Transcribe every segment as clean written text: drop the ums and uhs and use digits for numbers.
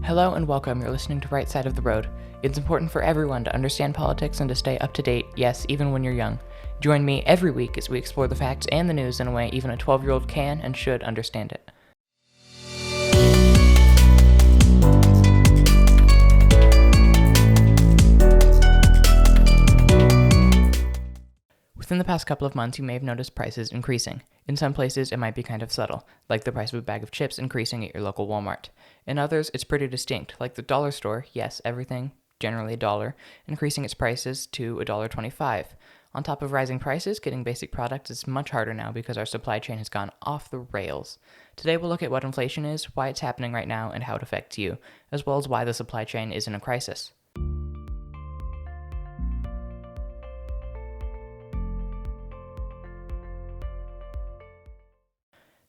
Hello and welcome. You're listening to Right Side of the Road. It's important for everyone to understand politics and to stay up to date, yes, even when you're young. Join me every week as we explore the facts and the news in a way even a 12-year-old can and should understand it. Within the past couple of months, you may have noticed prices increasing. In some places, it might be kind of subtle, like the price of a bag of chips increasing at your local Walmart. In others, it's pretty distinct, like the dollar store, yes, everything, generally a dollar, increasing its prices to $1.25. On top of rising prices, getting basic products is much harder now because our supply chain has gone off the rails. Today, we'll look at what inflation is, why it's happening right now, and how it affects you, as well as why the supply chain is in a crisis.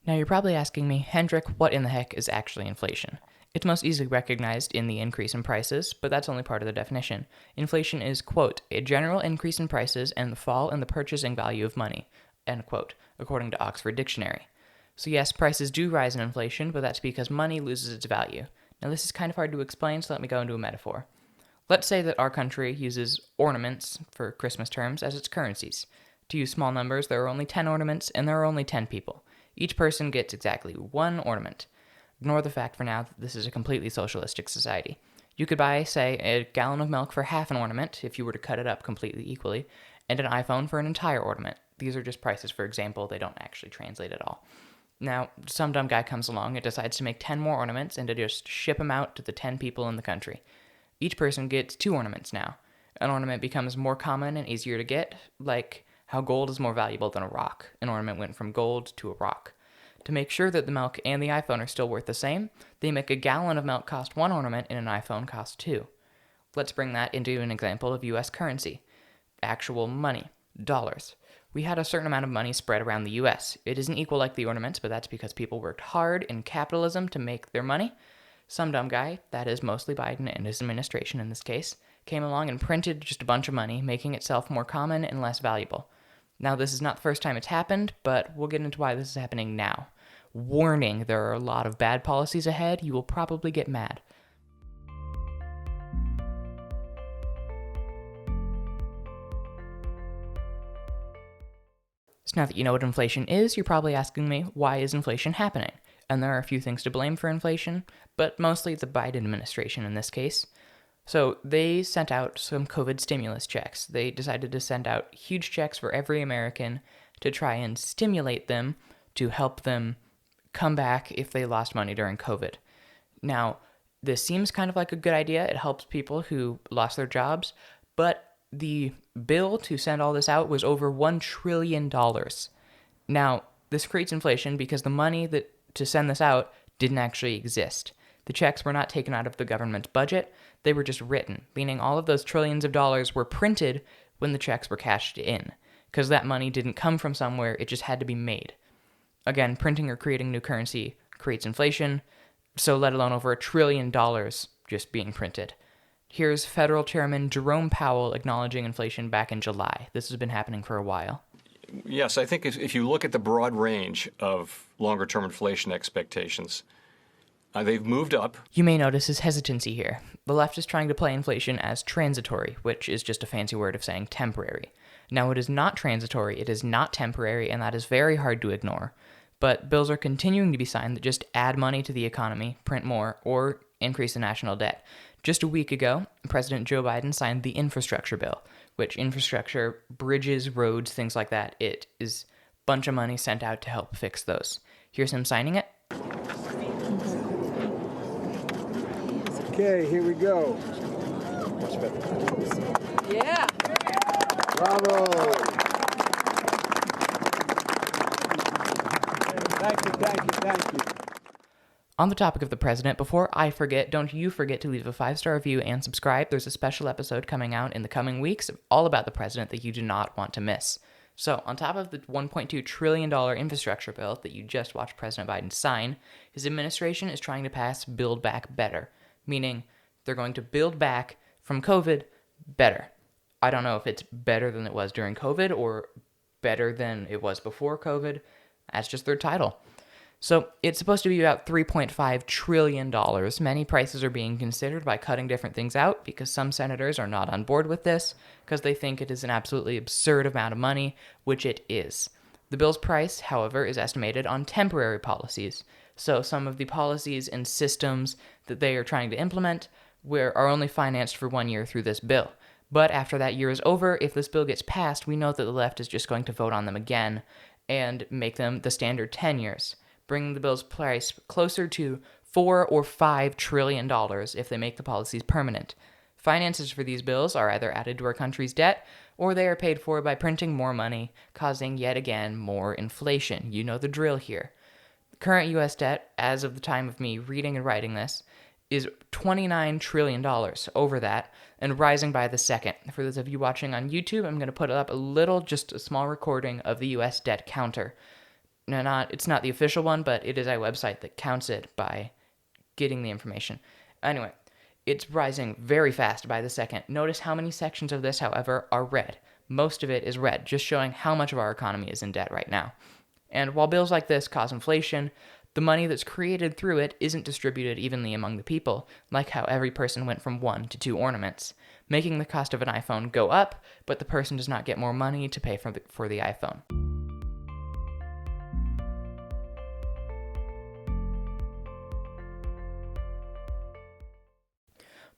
Now you're probably asking me, Hendrik, what in the heck is actually inflation? It's most easily recognized in the increase in prices, but that's only part of the definition. Inflation is, quote, a general increase in prices and the fall in the purchasing value of money, end quote, according to Oxford Dictionary. So yes, prices do rise in inflation, but that's because money loses its value. Now this is kind of hard to explain, so let me go into a metaphor. Let's say that our country uses ornaments, for Christmas terms, as its currencies. To use small numbers, there are only 10 ornaments, and there are only 10 people. Each person gets exactly one ornament. Ignore the fact for now that this is a completely socialistic society. You could buy, say, a gallon of milk for half an ornament, if you were to cut it up completely equally, and an iPhone for an entire ornament. These are just prices for example, they don't actually translate at all. Now, some dumb guy comes along and decides to make 10 more ornaments and to just ship them out to the 10 people in the country. Each person gets 2 ornaments now. An ornament becomes more common and easier to get, like how gold is more valuable than a rock. An ornament went from gold to a rock. To make sure that the milk and the iPhone are still worth the same, they make a gallon of milk cost 1 ornament and an iPhone cost 2. Let's bring that into an example of US currency. Actual money. Dollars. We had a certain amount of money spread around the US. It isn't equal like the ornaments, but that's because people worked hard in capitalism to make their money. Some dumb guy, that is mostly Biden and his administration in this case, came along and printed just a bunch of money, making itself more common and less valuable. Now, this is not the first time it's happened, but we'll get into why this is happening now. Warning, there are a lot of bad policies ahead. You will probably get mad. So now that you know what inflation is, you're probably asking me, why is inflation happening? And there are a few things to blame for inflation, but mostly the Biden administration in this case. So they sent out some COVID stimulus checks. They decided to send out huge checks for every American to try and stimulate them to help them come back if they lost money during COVID. Now, this seems kind of like a good idea. It helps people who lost their jobs, but the bill to send all this out was over $1 trillion. Now, this creates inflation because the money to send this out didn't actually exist. The checks were not taken out of the government's budget, they were just written, meaning all of those trillions of dollars were printed when the checks were cashed in, because that money didn't come from somewhere, it just had to be made. Again, printing or creating new currency creates inflation, so let alone over $1 trillion just being printed. Here's Federal Chairman Jerome Powell acknowledging inflation back in July. This has been happening for a while. Yes, I think if you look at the broad range of longer-term inflation expectations, they've moved up. You may notice his hesitancy here. The left is trying to play inflation as transitory, which is just a fancy word of saying temporary. Now, it is not transitory, it is not temporary, and that is very hard to ignore. But bills are continuing to be signed that just add money to the economy, print more, or increase the national debt. Just a week ago, President Joe Biden signed the infrastructure bill, which infrastructure, bridges, roads, things like that, it is a bunch of money sent out to help fix those. Here's him signing it. Okay, here we go. Yeah. Bravo. Thank you. On the topic of the president, before I forget, don't you forget to leave a 5-star review and subscribe. There's a special episode coming out in the coming weeks all about the president that you do not want to miss. So, on top of the $1.2 trillion infrastructure bill that you just watched President Biden sign, his administration is trying to pass Build Back Better, meaning they're going to build back from COVID better. I don't know if it's better than it was during COVID or better than it was before COVID. That's just their title. So it's supposed to be about $3.5 trillion. Many prices are being considered by cutting different things out because some senators are not on board with this because they think it is an absolutely absurd amount of money, which it is. The bill's price, however, is estimated on temporary policies. So some of the policies and systems that they are trying to implement are only financed for 1 year through this bill. But after that year is over, if this bill gets passed, we know that the left is just going to vote on them again and make them the standard 10 years. Bringing the bill's price closer to $4 or $5 trillion if they make the policies permanent. Finances for these bills are either added to our country's debt, or they are paid for by printing more money, causing yet again more inflation. You know the drill here. The current U.S. debt, as of the time of me reading and writing this, is $29 trillion over that, and rising by the second. For those of you watching on YouTube, I'm going to put up just a small recording of the U.S. debt counter. No, it's not the official one, but it is a website that counts it by getting the information. Anyway, it's rising very fast by the second. Notice how many sections of this, however, are red. Most of it is red, just showing how much of our economy is in debt right now. And while bills like this cause inflation, the money that's created through it isn't distributed evenly among the people, like how every person went from 1 to 2 ornaments, making the cost of an iPhone go up, but the person does not get more money to pay for the iPhone.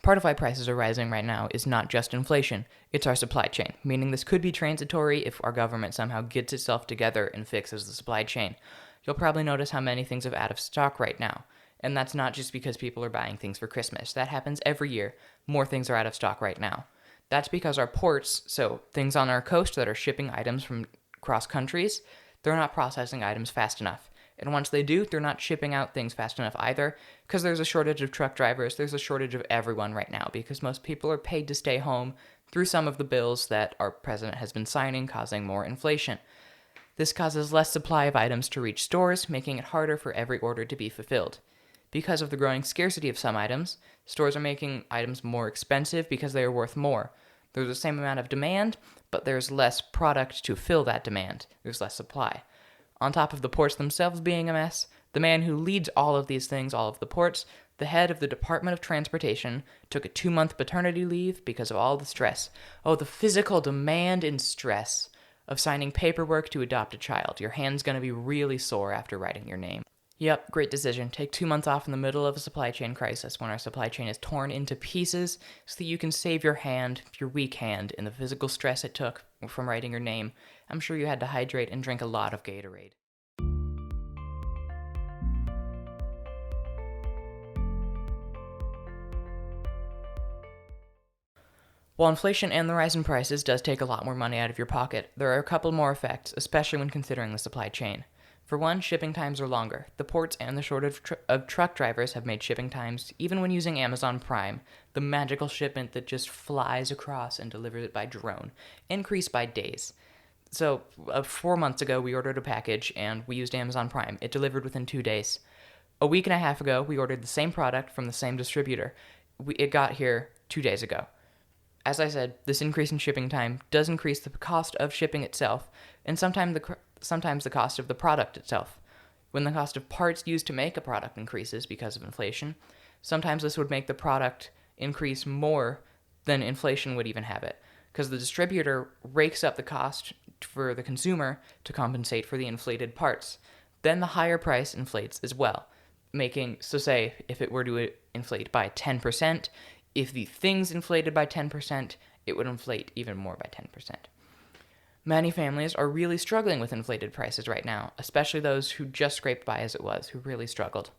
Part of why prices are rising right now is not just inflation, it's our supply chain, meaning this could be transitory if our government somehow gets itself together and fixes the supply chain. You'll probably notice how many things are out of stock right now, and that's not just because people are buying things for Christmas. That happens every year. More things are out of stock right now. That's because our ports, so things on our coast that are shipping items from across countries, they're not processing items fast enough. And once they do, they're not shipping out things fast enough either, because there's a shortage of truck drivers, there's a shortage of everyone right now, because most people are paid to stay home through some of the bills that our president has been signing, causing more inflation. This causes less supply of items to reach stores, making it harder for every order to be fulfilled. Because of the growing scarcity of some items, stores are making items more expensive because they are worth more. There's the same amount of demand, but there's less product to fill that demand. There's less supply. On top of the ports themselves being a mess, the man who leads all of these things, all of the ports, the head of the Department of Transportation, took a 2-month paternity leave because of all the stress. Oh, the physical demand and stress of signing paperwork to adopt a child. Your hand's going to be really sore after writing your name. Yep, great decision. Take 2 months off in the middle of a supply chain crisis when our supply chain is torn into pieces so that you can save your weak hand, and the physical stress it took from writing your name. I'm sure you had to hydrate and drink a lot of Gatorade. While inflation and the rise in prices does take a lot more money out of your pocket, there are a couple more effects, especially when considering the supply chain. For one, shipping times are longer. The ports and the shortage of truck drivers have made shipping times, even when using Amazon Prime, the magical shipment that just flies across and delivers it by drone, increase by days. So, 4 months ago, we ordered a package and we used Amazon Prime. It delivered within 2 days. A week and a half ago, we ordered the same product from the same distributor. It got here 2 days ago. As I said, this increase in shipping time does increase the cost of shipping itself, and sometimes the cost of the product itself. When the cost of parts used to make a product increases because of inflation, sometimes this would make the product increase more than inflation would even have it, because the distributor rakes up the cost for the consumer to compensate for the inflated parts. Then the higher price inflates as well, say if it were to inflate by 10%, if the thing's inflated by 10%, it would inflate even more by 10%. Many families are really struggling with inflated prices right now, especially those who just scraped by as it was, who really struggled.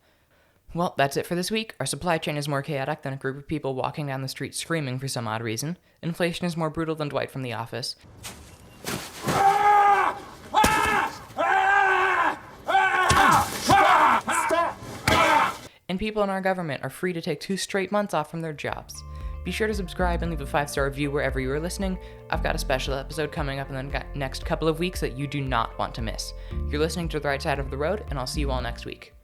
Well, that's it for this week. Our supply chain is more chaotic than a group of people walking down the street screaming for some odd reason. Inflation is more brutal than Dwight from The Office. And people in our government are free to take 2 straight months off from their jobs. Be sure to subscribe and leave a 5-star review wherever you are listening. I've got a special episode coming up in the next couple of weeks that you do not want to miss. You're listening to The Right Side of the Road, and I'll see you all next week.